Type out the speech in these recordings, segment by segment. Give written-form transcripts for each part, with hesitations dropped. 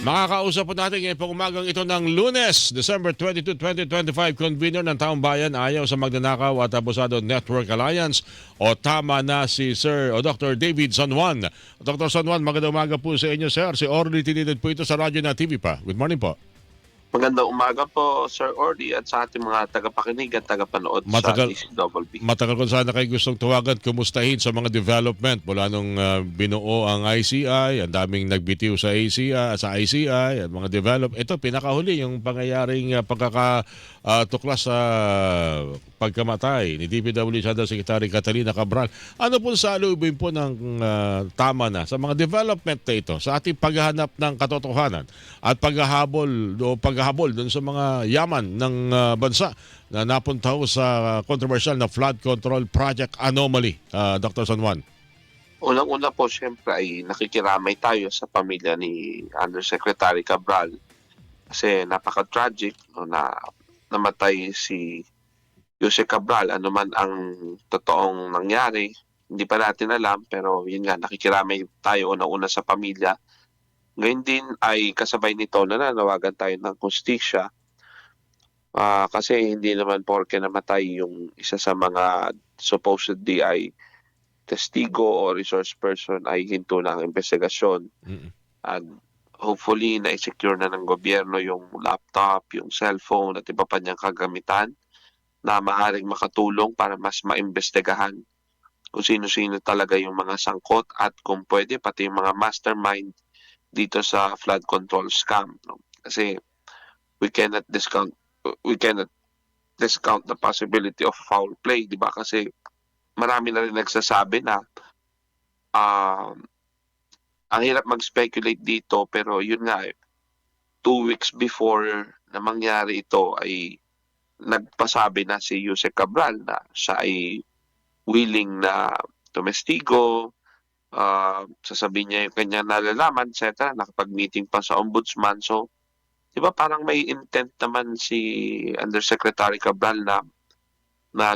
Makakausap po natin ngayon pong umagang ito ng Lunes, December 22, 2025, convener ng Taong Bayan ayaw sa Magnanakaw at Abusado Network Alliance o tama na si Sir o Dr. David San Juan. Dr. San Juan, magandang umaga po sa inyo, sir. Si Orly tinitid po ito sa radyo na TV pa. Good morning po. Magandang umaga po, Sir Orly, at sa ating mga tagapakinig at tagapanood sa DCWB. Matagal ko sana kayo gustong tawagan, kumustahin sa mga development mula nung binuo ang ICI, ang daming nagbitiw sa ACI, sa ICI, at mga develop. Ito, pinakahuli yung pangyayaring pagkakatuklas sa pagkamatay ni DPWH Secretary Catalina Cabral. Ano po sa alubin po ng tama na sa mga development na ito sa ating paghahanap ng katotohanan at paghahabol doon sa mga yaman ng bansa na napunta ho sa controversial na flood control project anomaly, Dr. San Juan? Unang-una po, siyempre, ay nakikiramay tayo sa pamilya ni Undersecretary Cabral kasi napaka-tragic na namatay si Jose Cabral. Ano man ang totoong nangyari, hindi pa natin alam, pero yun nga, nakikiramay tayo unang-una sa pamilya. Ngayon din ay kasabay nito na nanawagan tayo ng hustisya kasi hindi naman porke namatay yung isa sa mga supposedly ay testigo o resource person ay hinto na ang investigasyon. At hopefully na-secure na ng gobyerno yung laptop, yung cellphone at iba pa niyang kagamitan na maaaring makatulong para mas maimbestigahan kung sino-sino talaga yung mga sangkot at kung pwede pati yung mga mastermind dito sa flood control scam, no? Kasi we cannot discount the possibility of foul play, di ba? Kasi marami na rin nagsasabi na ang hirap mag-speculate dito, pero yun nga, 2 weeks before na mangyari ito ay nagpasabi na si Jose Cabral na siya ay willing na tumestigo, sasabihin niya yung kanyang nalalaman, etc. Nakapag-meeting pa sa ombudsman. So, di ba parang may intent naman si Undersecretary Cabral na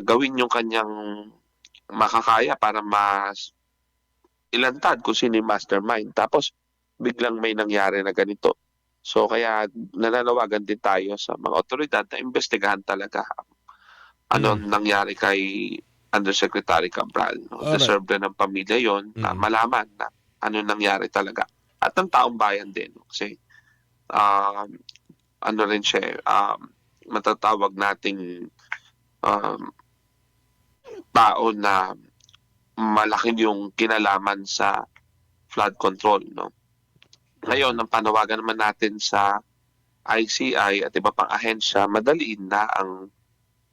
gawin yung kanyang makakaya para mas ilantad kung sino yung mastermind. Tapos, biglang may nangyari na ganito. So, kaya nananawagan din tayo sa mga otoridad na imbestigahan talaga ano nangyari kay Undersecretary Cabral. No? Deserve na ng pamilya yon na malaman na ano nangyari talaga. At ng taong bayan din. No? Kasi ano rin siya, matatawag nating tao na malaki yung kinalaman sa flood control. No? Ngayon, ang panawagan naman natin sa ICI at iba pang ahensya, madaliin na ang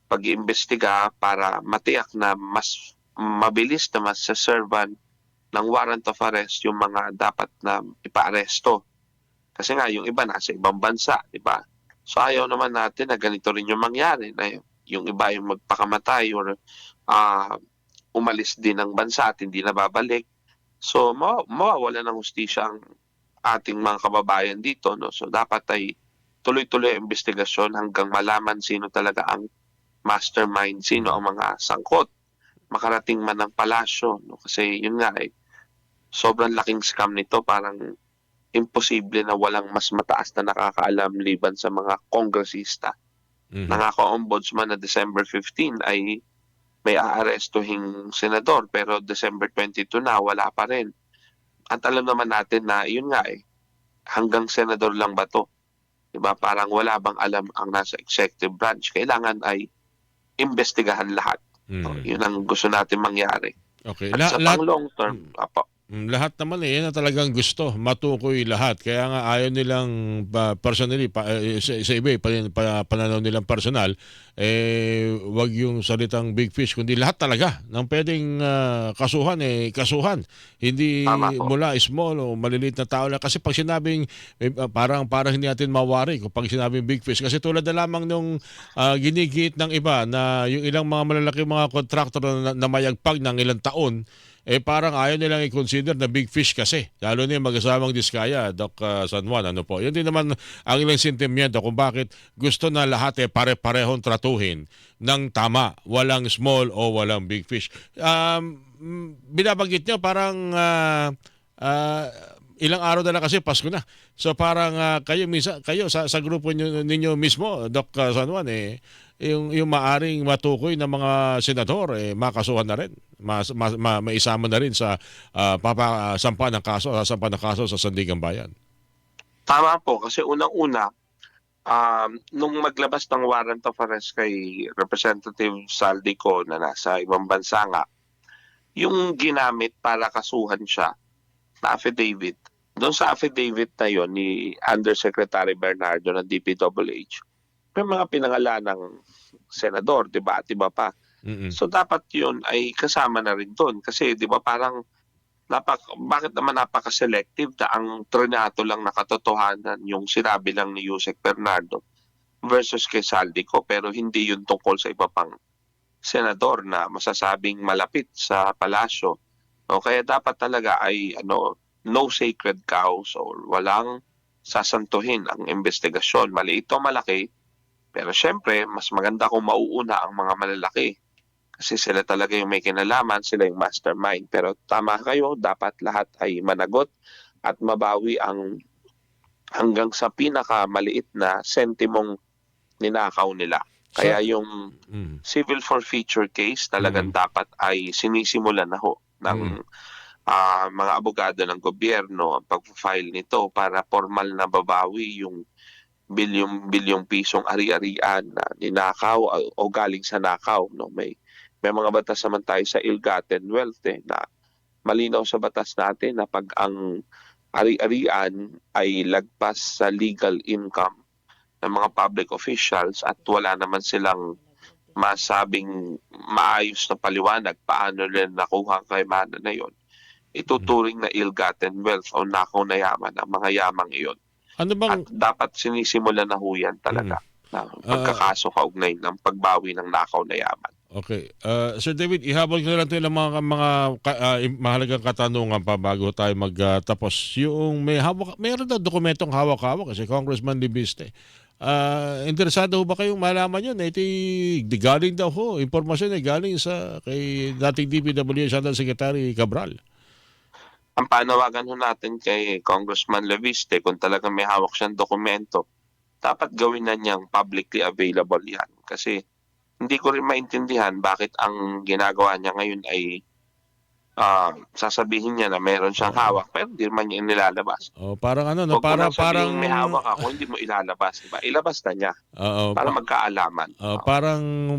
pag-iimbestiga para matiyak na mas mabilis na masaservan ng warrant of arrest yung mga dapat na ipa-aresto. Kasi nga, yung iba nasa ibang bansa, di ba? So ayaw naman natin na ganito rin yung mangyari, na yung iba yung magpakamatay or umalis din ng bansa at hindi na babalik. So mawawala ng hustisya ang ating mga kababayan dito. No? So dapat ay tuloy-tuloy ang investigasyon hanggang malaman sino talaga ang mastermind, sino ang mga sangkot, makarating man ng palasyo. No? Kasi yun nga sobrang laking scam nito, parang imposible na walang mas mataas na nakakaalam liban sa mga kongresista. Nangako-ombudsman na December 15 ay may aarestuhing senador, pero December 22 na, wala pa rin. At alam naman natin na yun nga hanggang senador lang ba to? Diba? Parang wala bang alam ang nasa executive branch. Kailangan ay imbestigahan lahat. So, yun ang gusto natin mangyari. Okay. At sa pang long term, lahat naman yan na talagang gusto, matukoy lahat. Kaya nga ayaw nilang personally, sa iba, pananaw nilang personal, wag yung salitang big fish, kundi lahat talaga ng pwedeng kasuhan, kasuhan. Hindi mula small o maliliit na tao lang. Kasi pag sinabing, parang hindi natin mawari kung pag sinabing big fish. Kasi tulad na lamang nung ginigit ng iba na yung ilang mga malalaki mga contractor na mayagpag ng ilang taon, parang ayaw nilang i-consider na big fish kasi. Lalo na yung mag-asamang Diskaya, Doc San Juan. Ano po? Yun din naman ang ilang sentimiento kung bakit gusto na lahat pare-parehong tratuhin ng tama. Walang small o walang big fish. Binabanggit nyo parang ilang araw na lang kasi Pasko na. So parang kayo sa grupo ninyo mismo, Doc San Juan, yung maaring matukoy ng mga senador makasuhan na rin. Maisama na rin sa sampa ng kaso, sasampa ng kaso sa Sandigan Bayan. Tama po, kasi unang-una, nung maglabas ng warrant of arrest kay Representative Saldico na nasa ibang bansa nga, yung ginamit para kasuhan siya na affidavit, doon sa affidavit na yon ni Undersecretary Bernardo ng DPWH, may mga pinangalan ng senador, di ba, at iba pa. Mm-mm. So dapat yun ay kasama na rin doon. Kasi di ba parang bakit naman napaka-selective na ang trinato lang na katotohanan yung sinabi lang ni Yusek Bernardo versus kay Saldico, pero hindi yun tungkol sa iba pang senador na masasabing malapit sa palasyo. O kaya dapat talaga ay no sacred cows or walang sasantuhin ang investigasyon. Maliit o malaki, pero syempre mas maganda kung mauuna ang mga malalaki. Kasi sila talaga yung may kinalaman, sila yung mastermind. Pero tama kayo, dapat lahat ay managot at mabawi ang hanggang sa pinakamaliit na sentimong ninakaw nila. Kaya yung Mm. civil forfeiture case talagang Mm. dapat ay sinisimulan na ho ng mga abogado ng gobyerno ang pag-file nito para formal na babawi yung bilyong-bilyong pisong ari-arian na ninakaw o galing sa nakaw. No? May mga batas naman tayo sa ill-gotten wealth na malinaw sa batas natin na pag ang ari-arian ay lagpas sa legal income ng mga public officials at wala naman silang masabing maayos na paliwanag paano nila nakuha ang kayaman na yon, ituturing na ill-gotten wealth o nakaw na yaman ang mga yamang iyon. Ano At bang dapat sinisimulan na ho yan mm. talaga na Ah, pagkakaso kaugnay ng pagbawi ng nakaw na yaman. okay. Sir David, ihabol ko na lang 'to ng mahalagang katanungan pa bago tayo magtapos. Yung meron daw dokumentong hawak-hawak kasi Congressman Libiste. Interesado ho ba kayong malaman yun? Galing daw ho, impormasyon galing sa kay dating DPWH Under Secretary Cabral. Ang panawagan ho natin kay Congressman Leviste, kung talagang may hawak siyang dokumento, dapat gawin na niyang publicly available yan. Kasi hindi ko rin maintindihan bakit ang ginagawa niya ngayon ay sasabihin niya na meron siyang Oo. hawak pero hindi naman niya nilalabas. Parang ano no, Huwag mo para nang parang sabihing may hawak ako, hindi mo ilalabas, di ba? Ilabas na niya oo, para magkaalaman.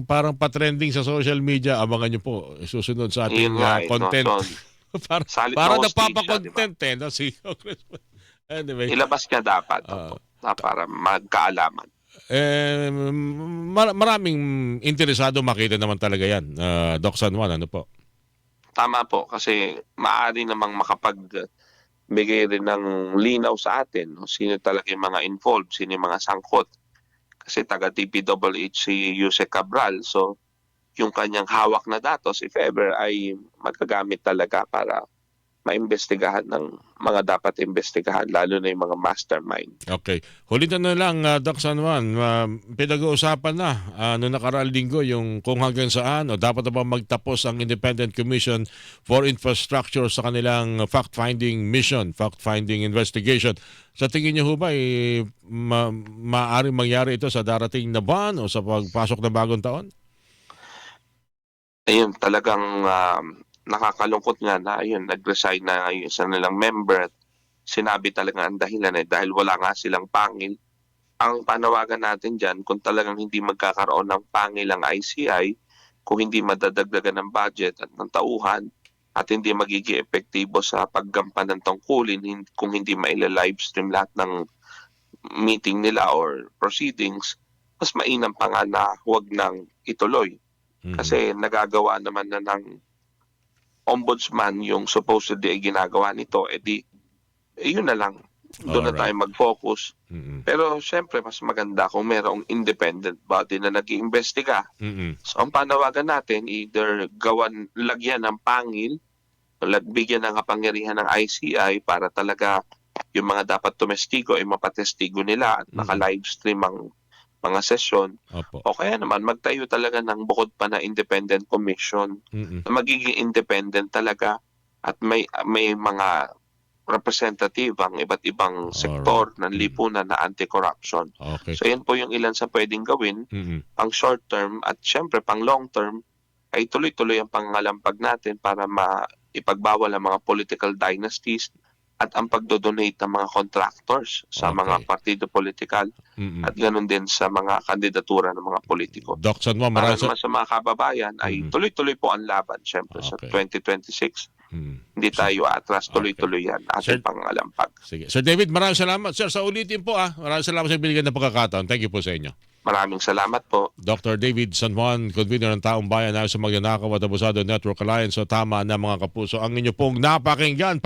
parang pa-trending sa social media. Abangan niyo po susunod sa Yun ating nga no? content. So, para salit na para hostisya, di ba? nagpapa-content no si Congressman. Anyway, Ilabas niya dapat, ah, para magkaalaman. maraming interesado makita naman talaga yan. Doc San Juan, ano po? Tama po, kasi maaari namang makapagbigay rin ng linaw sa atin, no? Sino talaga yung mga involved, sino yung mga sangkot. Kasi taga DPWH si Yusek Cabral, so yung kanyang hawak na datos, if ever, ay magagamit talaga para maimbestigahan ng mga dapat imbestigahan, lalo na yung mga mastermind. Okay. Huli na lang, Doc San Juan. Pinag-uusapan na noong nakaraang linggo yung kung hanggang saan o dapat na ba magtapos ang Independent Commission for Infrastructure sa kanilang fact-finding mission, fact-finding investigation. Sa tingin niyo ho ba, maaaring mangyari ito sa darating na buwan o sa pagpasok ng bagong taon? Ayun, talagang nakakalungkot nga na ayun, nag-resign na yung isa nilang member. Sinabi talaga ang dahilan dahil wala nga silang pangil. Ang panawagan natin dyan, kung talagang hindi magkakaroon ng pangil ang ICI, kung hindi madadagdagan ng budget at ng tauhan, at hindi magiging epektibo sa paggampan ng tungkulin, kung hindi maila-livestream lahat ng meeting nila or proceedings, mas mainam pa nga na huwag nang ituloy. Kasi nagagawa naman na ng ombudsman yung supposedly ay ginagawa nito, yun na lang. Doon na tayo Alright. mag-focus. Mm-mm. Pero syempre, mas maganda kung merong independent body na nag-iimbestiga. Mm-mm. So, ang panawagan natin, either lagyan ng pangil, bigyan ng kapangyarihan ng ICI para talaga yung mga dapat tumestigo ay mapatestigo nila at naka-livestream ang mga sesyon. Opo. O kaya naman, magtayo talaga ng bukod pa na independent commission Mm-mm. na magiging independent talaga at may mga representative ang iba't ibang sektor ng lipunan na anti-corruption. Okay. So yan po yung ilan sa pwedeng gawin pang short term at syempre pang long term ay tuloy-tuloy ang pangangalampag natin para maipagbawal ang mga political dynasties at ang pagdodonate ng mga contractors sa mga partido politikal at ganoon din sa mga kandidatura ng mga politiko. Doc San Juan, Para maraming naman sa mga kababayan ay tuloy-tuloy po ang laban syempre sa 2026. Hindi tayo atras, tuloy-tuloy yan ating pangalampag. Sige. Sir David, maraming salamat. Sir, sa ulitin po Maraming salamat sa binigyan ng pagkakataon. Thank you po sa inyo. Maraming salamat po. Dr. David San Juan, convener ng Taong Bayan na sa Magnanakaw at Abusado Network Alliance. So tama na mga kapuso, ang inyo pong napakinggan.